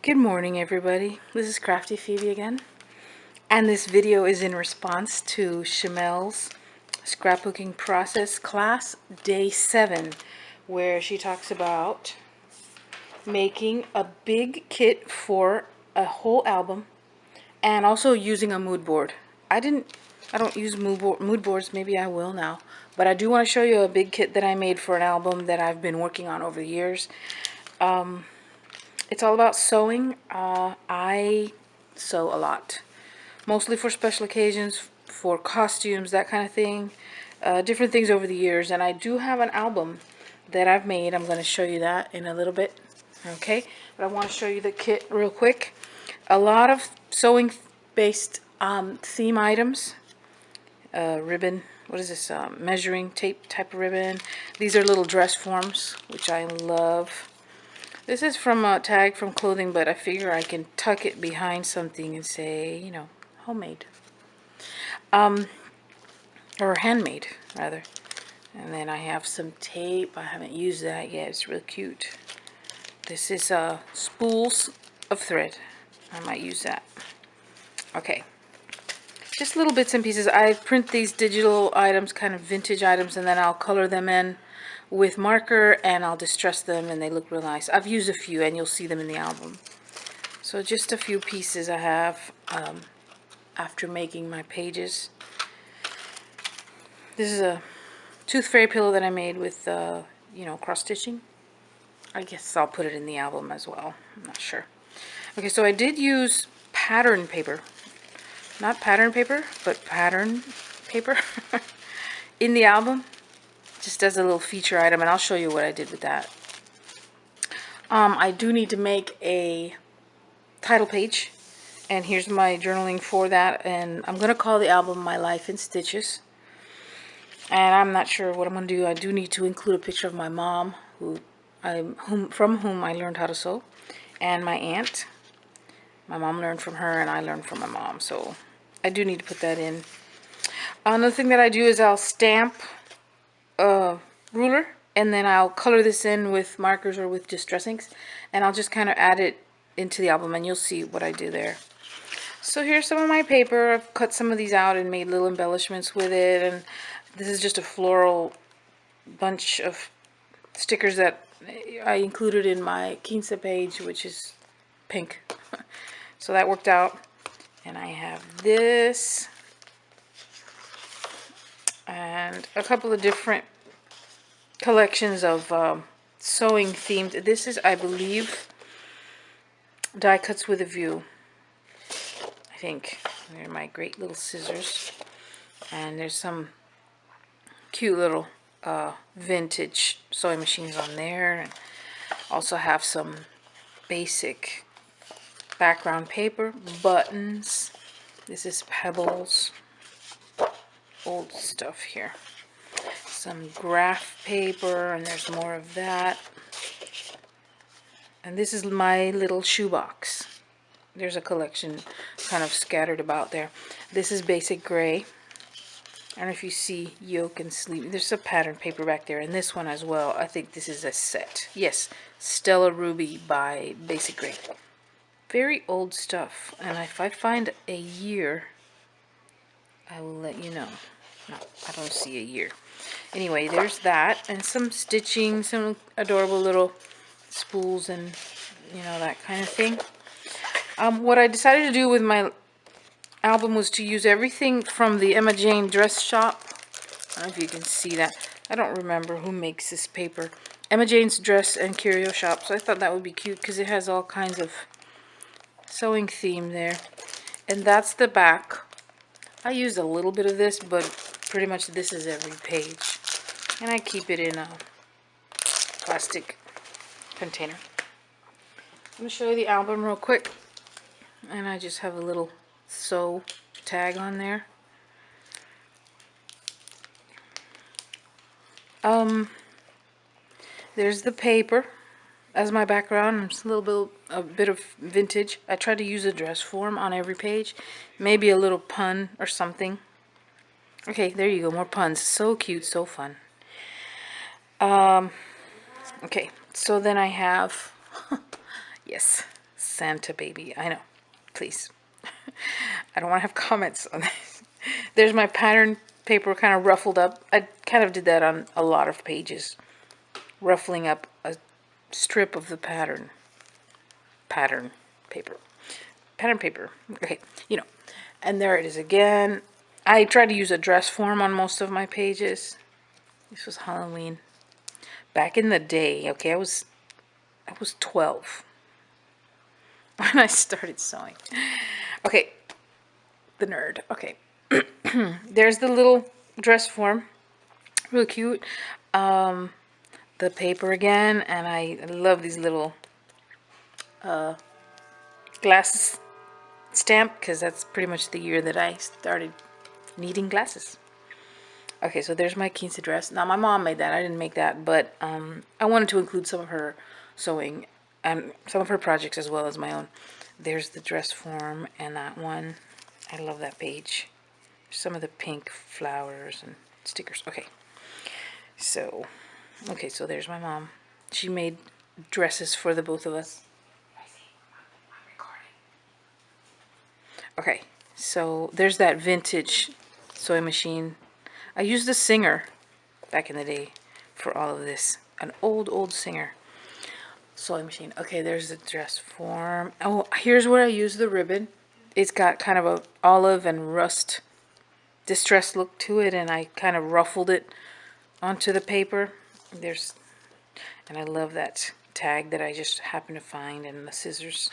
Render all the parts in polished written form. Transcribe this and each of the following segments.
Good morning, everybody. This is Crafty Phoebe again, and this video is in response to Shamel's scrapbooking process class day 7, where she talks about making a big kit for a whole album and also using a mood board. I don't use mood boards. Maybe I will now, but I do want to show you a big kit that I made for an album that I've been working on over the years. It's all about sewing. I sew a lot, mostly for special occasions, for costumes, that kind of thing, different things over the years. And I do have an album that I've made. I'm going to show you that in a little bit, okay? But I want to show you the kit real quick. A lot of sewing based theme items. Ribbon, what is this, measuring tape type of ribbon. These are little dress forms, which I love. This is from a tag from clothing, but I figure I can tuck it behind something and say, you know, homemade. Or handmade, rather. And then I have some tape. I haven't used that yet. It's real cute. This is spools of thread. I might use that. Okay. Just little bits and pieces. I print these digital items, kind of vintage items, and then I'll color them in with marker and I'll distress them and they look real nice. I've used a few and you'll see them in the album. So just a few pieces I have after making my pages. This is a tooth fairy pillow that I made with, you know, cross stitching. I guess I'll put it in the album as well. I'm not sure. Okay, so I did use pattern paper. Not pattern paper, but pattern paper in the album. Just as a little feature item, and I'll show you what I did with that. I do need to make a title page, and here's my journaling for that, and I'm going to call the album My Life in Stitches. And I'm not sure what I'm going to do. I do need to include a picture of my mom, from whom I learned how to sew, and my aunt. My mom learned from her, and I learned from my mom, so I do need to put that in. Another thing that I do is I'll stamp a ruler, and then I'll color this in with markers or with distress inks, and I'll just kind of add it into the album, and you'll see what I do there. So here's some of my paper. I've cut some of these out and made little embellishments with it, and this is just a floral bunch of stickers that I included in my quince page, which is pink. So that worked out. And I have this and a couple of different collections of sewing themed. This is, I believe, die cuts with a view. I think they're my great little scissors, and there's some cute little vintage sewing machines on there, and also have some basic background paper, buttons. This is pebbles, old stuff here. Some graph paper, and there's more of that. And this is my little shoebox. There's a collection kind of scattered about there. This is basic gray. I don't know if you see yoke and sleeve. There's a pattern paper back there, and this one as well. I think this is a set. Yes, Stella Ruby by Basic Gray. Very old stuff, and if I find a year, I will let you know. No, I don't see a year. Anyway, there's that, and some stitching, some adorable little spools, and you know, that kind of thing. What I decided to do with my album was to use everything from the Emma Jane dress shop. I don't know if you can see that. I don't remember who makes this paper. Emma Jane's Dress and Curio Shop. So I thought that would be cute because it has all kinds of sewing theme there. And that's the back. I used a little bit of this, but pretty much this is every page. And I keep it in a plastic container. I'm going to show you the album real quick. And I just have a little sew tag on there. There's the paper as my background. It's a bit of vintage. I try to use a dress form on every page. Maybe a little pun or something. Okay, there you go. More puns. So cute, so fun. Okay, so then I have, yes, Santa baby. I know. Please. I don't want to have comments on this. There's my pattern paper kind of ruffled up. I kind of did that on a lot of pages. Ruffling up a strip of the pattern paper. Pattern paper. Okay, you know. And there it is again. I try to use a dress form on most of my pages. This was Halloween. Back in the day, okay, I was 12 when I started sewing. Okay, the nerd. Okay. There's the little dress form. Really cute. The paper again, and I love these little glasses stamp because that's pretty much the year that I started needing glasses. Okay, so there's my quince dress. Now my mom made that. I didn't make that, but I wanted to include some of her sewing and some of her projects as well as my own. There's the dress form and that one. I love that page. Some of the pink flowers and stickers. Okay, so there's my mom. She made dresses for the both of us. Okay, so there's that vintage sewing machine. I used a Singer back in the day for all of this. An old Singer sewing machine. Okay, there's the dress form. Oh, here's where I use the ribbon. It's got kind of a olive and rust distress look to it, and I kind of ruffled it onto the paper. And I love that tag that I just happened to find, and the scissors.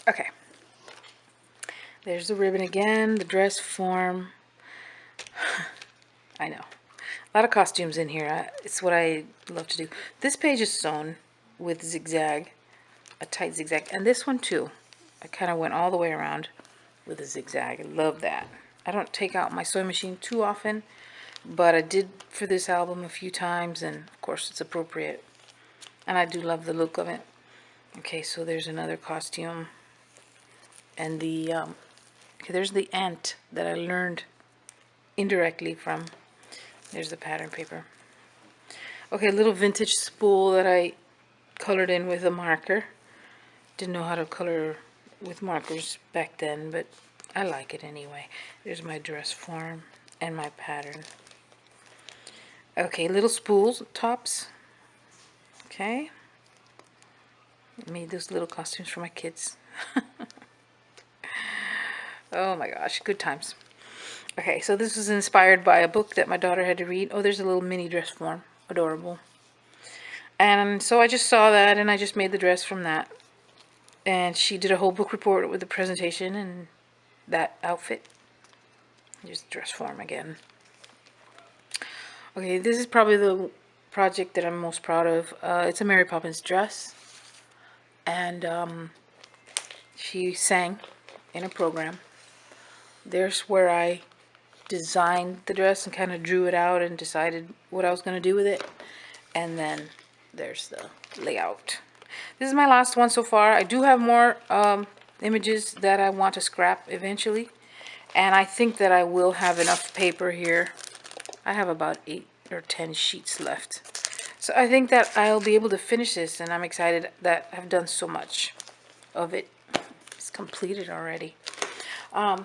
Okay. There's the ribbon again, the dress form. I know. A lot of costumes in here. It's what I love to do. This page is sewn with zigzag, a tight zigzag. And this one too. I kind of went all the way around with a zigzag. I love that. I don't take out my sewing machine too often, but I did for this album a few times, and of course it's appropriate. And I do love the look of it. Okay, so there's another costume. And okay, there's the ant that I learned indirectly from. There's the pattern paper. Okay, a little vintage spool that I colored in with a marker. Didn't know how to color with markers back then, but I like it anyway. There's my dress form and my pattern. Okay, little spools, tops. Okay. I made those little costumes for my kids. Oh my gosh, good times. Okay, so this was inspired by a book that my daughter had to read. Oh, there's a little mini dress form. Adorable. And so I just saw that, and I just made the dress from that. And she did a whole book report with the presentation and that outfit. Here's the dress form again. Okay, this is probably the project that I'm most proud of. It's a Mary Poppins dress. And she sang in a program. There's where I designed the dress and kind of drew it out and decided what I was going to do with it. And then there's the layout. This is my last one so far. I do have more images that I want to scrap eventually. And I think that I will have enough paper here. I have about 8 or 10 sheets left. So I think that I'll be able to finish this, and I'm excited that I've done so much of it. It's completed already.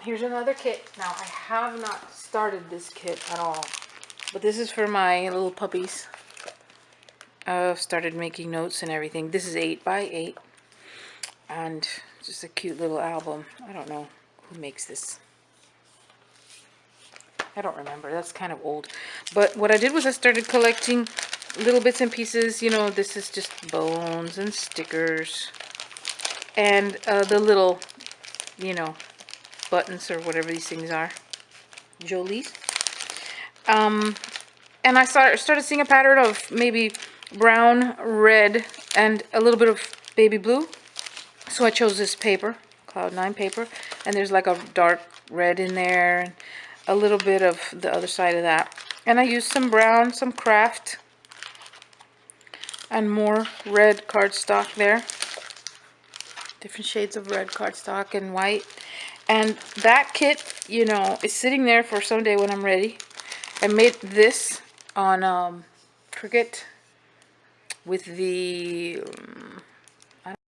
Here's another kit. Now, I have not started this kit at all, but this is for my little puppies. I've started making notes and everything. This is 8 by 8, and just a cute little album. I don't know who makes this. I don't remember. That's kind of old. But what I did was I started collecting little bits and pieces. You know, this is just bones and stickers. And the little, you know, buttons or whatever these things are. Jolie's. And I started seeing a pattern of maybe brown, red, and a little bit of baby blue. So I chose this paper, Cloud 9 paper. And there's like a dark red in there. And a little bit of the other side of that. And I used some brown, some craft, and more red cardstock there. Different shades of red cardstock and white. And that kit, you know, is sitting there for someday when I'm ready. I made this on Cricut with the